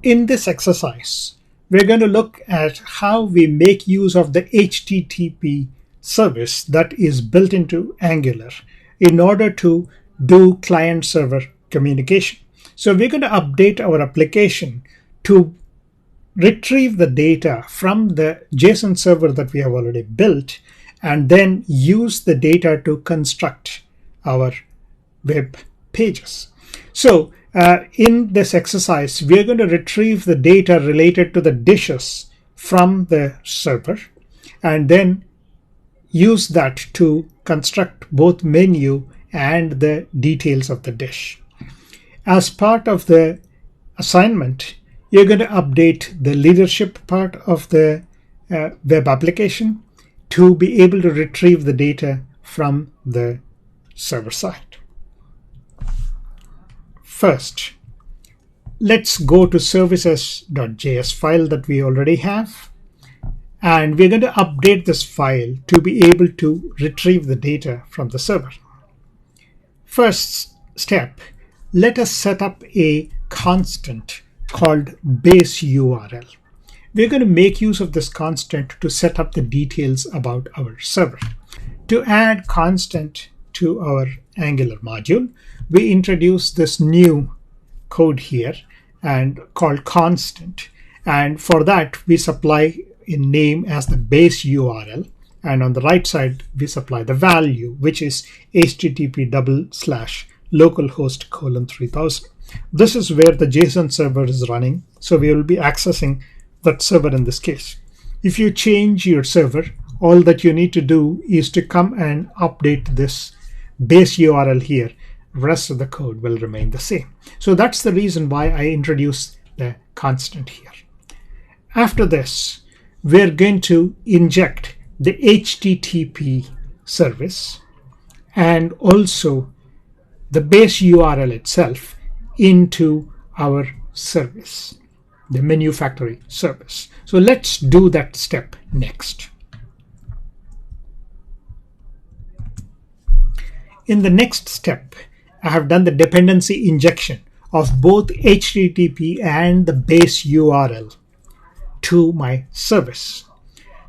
In this exercise, we're going to look at how we make use of the HTTP service that is built into Angular in order to do client-server communication. So we're going to update our application to retrieve the data from the JSON server that we have already built and then use the data to construct our web pages. So in this exercise, we are going to retrieve the data related to the dishes from the server and then use that to construct both menu and the details of the dish. As part of the assignment, you're going to update the leadership part of the web application to be able to retrieve the data from the server side. First, let's go to services.js file that we already have, and we're going to update this file to be able to retrieve the data from the server. First step, let us set up a constant called base URL. We're going to make use of this constant to set up the details about our server. To add constant to our Angular module, we introduce this new code here and called constant. And for that, we supply a name as the base URL. And on the right side, we supply the value, which is http://localhost:3000. This is where the JSON server is running. So we will be accessing that server in this case. If you change your server, all that you need to do is to come and update this base URL here. Rest of the code will remain the same. So that's the reason why I introduced the constant here. After this, we're going to inject the HTTP service and also the base URL itself into our service, the menu factory service. So let's do that step next. In the next step, I have done the dependency injection of both HTTP and the base URL to my service.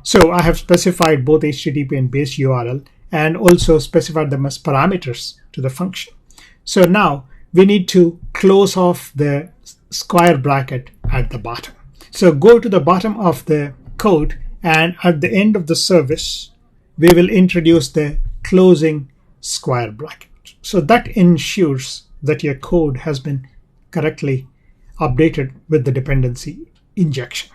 So I have specified both HTTP and base URL and also specified them as parameters to the function. So now we need to close off the square bracket at the bottom. So go to the bottom of the code, and at the end of the service, we will introduce the closing square bracket. So that ensures that your code has been correctly updated with the dependency injection.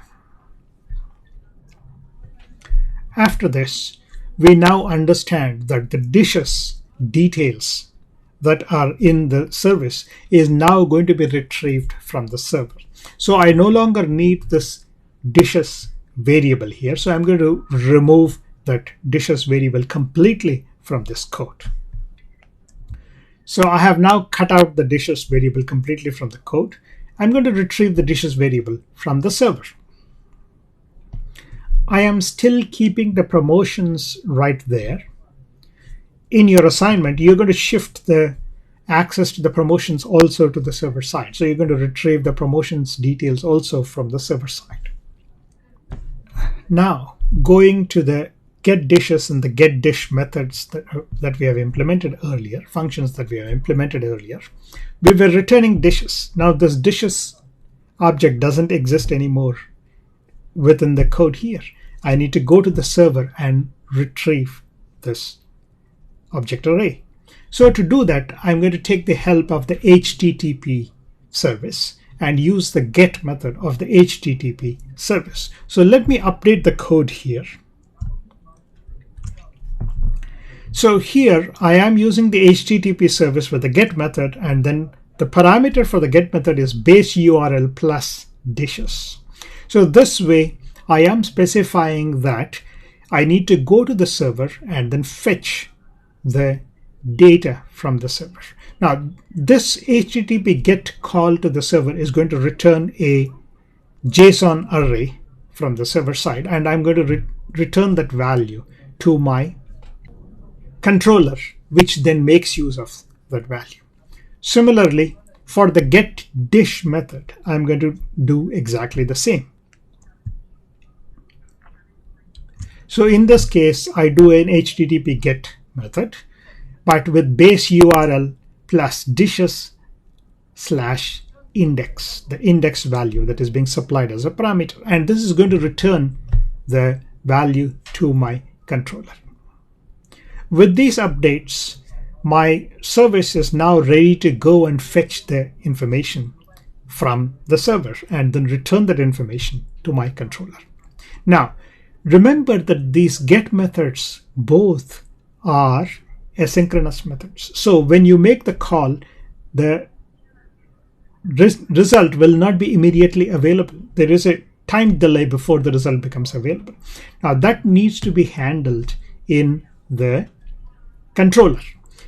After this, we now understand that the dishes details that are in the service is now going to be retrieved from the server. So I no longer need this dishes variable here. So I'm going to remove that dishes variable completely from this code. So I have now cut out the dishes variable completely from the code. I'm going to retrieve the dishes variable from the server. I am still keeping the promotions right there. In your assignment, you're going to shift the access to the promotions also to the server side. So you're going to retrieve the promotions details also from the server side. Now, going to the get dishes and the get dish methods that we have implemented earlier, functions that we have implemented earlier, we were returning dishes. Now this dishes object doesn't exist anymore within the code here. I need to go to the server and retrieve this object array. So to do that, I'm going to take the help of the HTTP service and use the get method of the HTTP service. So let me update the code here. So here I am using the HTTP service with the get method, and then the parameter for the get method is base URL plus dishes. So this way I am specifying that I need to go to the server and then fetch the data from the server. Now this HTTP get call to the server is going to return a JSON array from the server side, and I'm going to return that value to my controller, which then makes use of that value. Similarly, for the getDish method, I'm going to do exactly the same. So in this case, I do an HTTP GET method, but with base URL plus dishes slash index, the index value that is being supplied as a parameter. And this is going to return the value to my controller. With these updates, my service is now ready to go and fetch the information from the server and then return that information to my controller. Now, remember that these GET methods both are asynchronous methods. So when you make the call, the result will not be immediately available. There is a time delay before the result becomes available. Now that needs to be handled in the controller.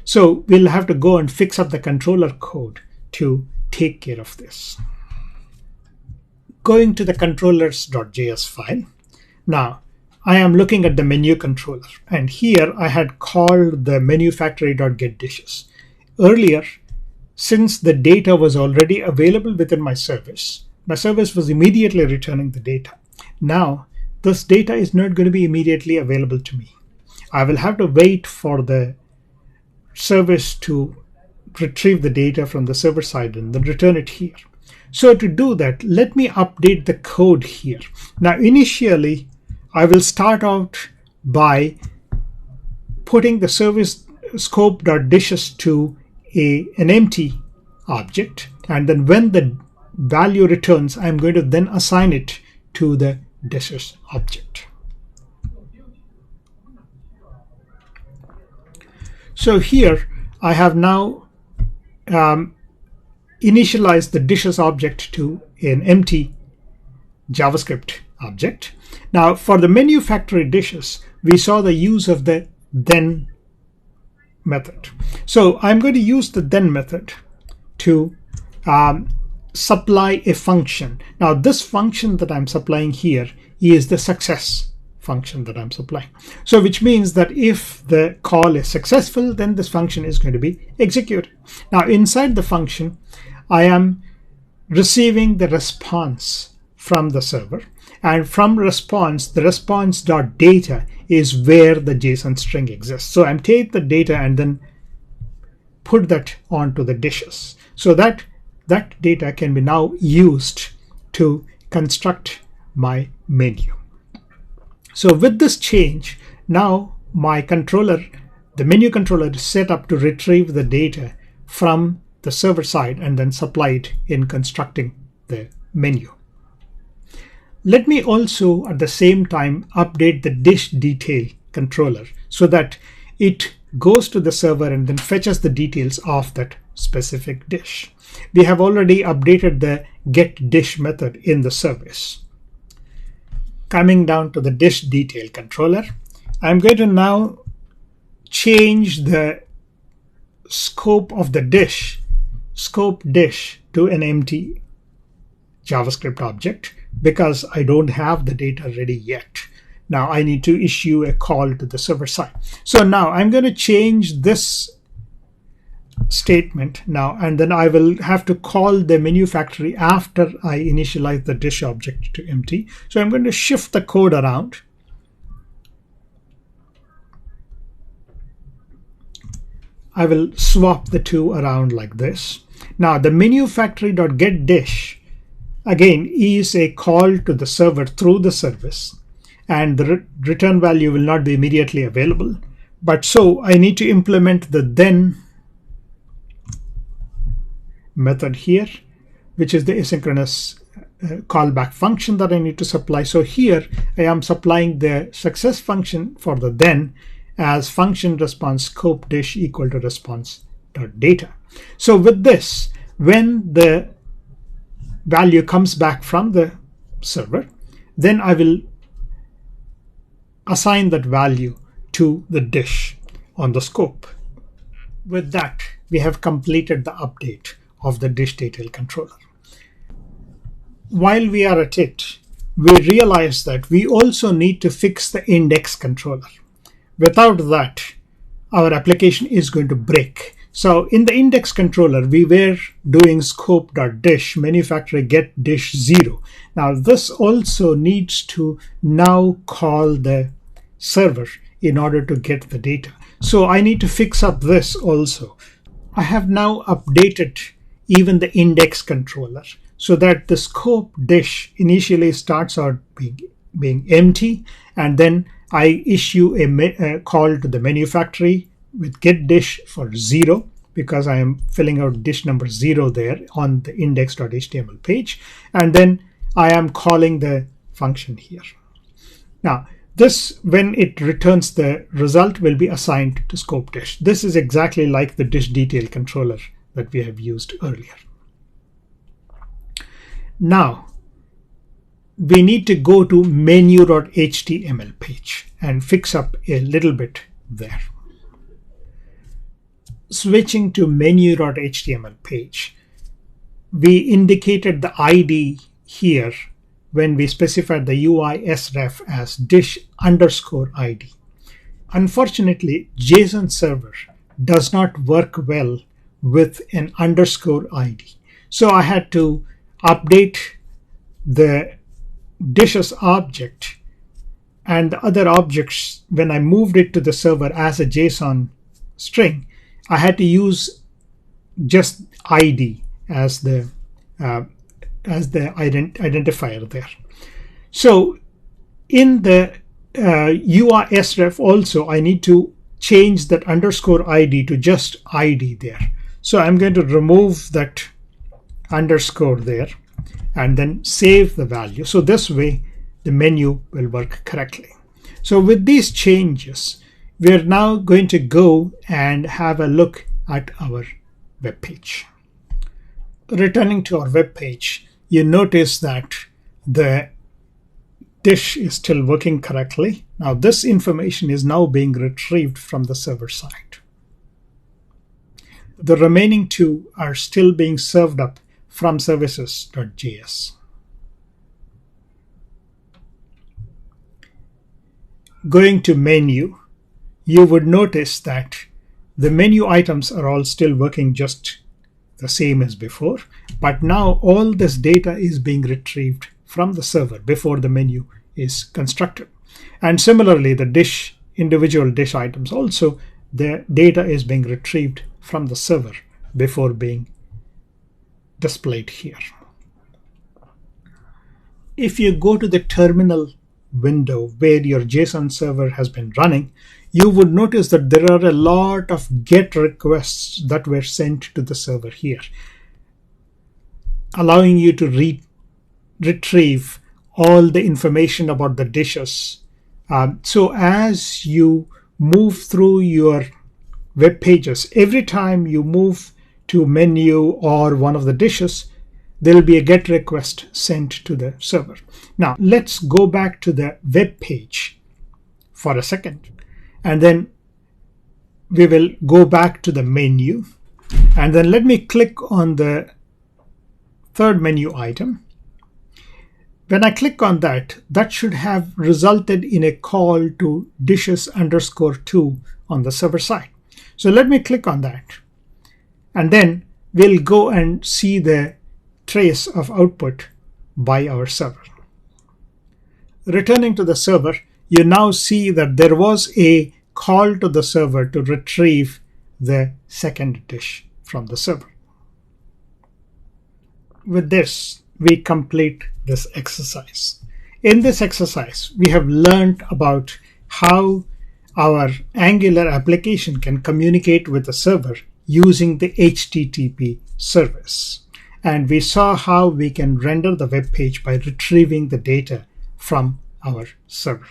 So we'll have to go and fix up the controller code to take care of this. Going to the controllers.js file. Now I am looking at the menu controller, and here I had called the menu factory.getDishes. Earlier, since the data was already available within my service was immediately returning the data. Now, this data is not going to be immediately available to me. I will have to wait for the service to retrieve the data from the server side and then return it here. So to do that, let me update the code here. Now, initially, I will start out by putting the service scope.dishes to an empty object, and then when the value returns, I'm going to then assign it to the dishes object. So here I have now initialized the dishes object to an empty JavaScript object. Now for the menu factory dishes, we saw the use of the then method. So I'm going to use the then method to supply a function. Now this function that I'm supplying here is the success function that I'm supplying. So which means that if the call is successful, then this function is going to be executed. Now inside the function, I am receiving the response from the server, and from response, the response.data is where the JSON string exists. So I'm taking the data and then put that onto the dishes, so that that data can be now used to construct my menu. So with this change, now my controller, the menu controller, is set up to retrieve the data from the server side and then supply it in constructing the menu. Let me also at the same time update the dish detail controller so that it goes to the server and then fetches the details of that specific dish. We have already updated the getDish method in the service. Coming down to the dish detail controller, I'm going to now change the scope of the dish, scope dish, to an empty JavaScript object because I don't have the data ready yet. Now I need to issue a call to the server side. So now I'm going to change this statement now, and then I will have to call the menu factory after I initialize the dish object to empty. So I'm going to shift the code around. I will swap the two around like this. Now the menu factory.getDish again is a call to the server through the service, and the return value will not be immediately available. But so I need to implement the then method here, which is the asynchronous callback function that I need to supply. So here I am supplying the success function for the then as function response scope dish equal to response.data. So with this, when the value comes back from the server, then I will assign that value to the dish on the scope. With that, we have completed the update of the dish detail controller. While we are at it, we realize that we also need to fix the index controller. Without that, our application is going to break. So in the index controller, we were doing scope.dish manufacturer get dish 0. Now this also needs to now call the server in order to get the data. So I need to fix up this also. I have now updated even the index controller so that the scope dish initially starts out being empty, and then I issue a call to the menu factory with get dish for 0 because I am filling out dish number 0 there on the index.html page, and then I am calling the function here. Now this, when it returns the result, will be assigned to scope dish. This is exactly like the dish detail controller that we have used earlier. Now we need to go to menu.html page and fix up a little bit there. Switching to menu.html page, we indicated the ID here when we specified the UI sref as dish_ID. Unfortunately, JSON server does not work well with an underscore ID. So I had to update the dishes object and the other objects. When I moved it to the server as a JSON string, I had to use just ID as the identifier there. So in the UI sref also, I need to change that underscore ID to just ID there. So I'm going to remove that underscore there and then save the value. So this way the menu will work correctly. So with these changes, we're now going to go and have a look at our web page. Returning to our web page, you notice that the dish is still working correctly. Now this information is now being retrieved from the server side. The remaining two are still being served up from services.js. Going to menu, you would notice that the menu items are all still working just the same as before, but now all this data is being retrieved from the server before the menu is constructed. And similarly, the individual dish items also, the data is being retrieved from the server before being displayed here. If you go to the terminal window where your JSON server has been running, you would notice that there are a lot of GET requests that were sent to the server here, allowing you to retrieve all the information about the dishes. So as you move through your web pages, every time you move to menu or one of the dishes, there will be a GET request sent to the server. Now let's go back to the web page for a second, and then we will go back to the menu, and then let me click on the third menu item. When I click on that, that should have resulted in a call to dishes_2 on the server side. So let me click on that, and then we'll go and see the trace of output by our server. Returning to the server, you now see that there was a call to the server to retrieve the second dish from the server. With this, we complete this exercise. In this exercise, we have learned about how our Angular application can communicate with the server using the HTTP service. And we saw how we can render the web page by retrieving the data from our server.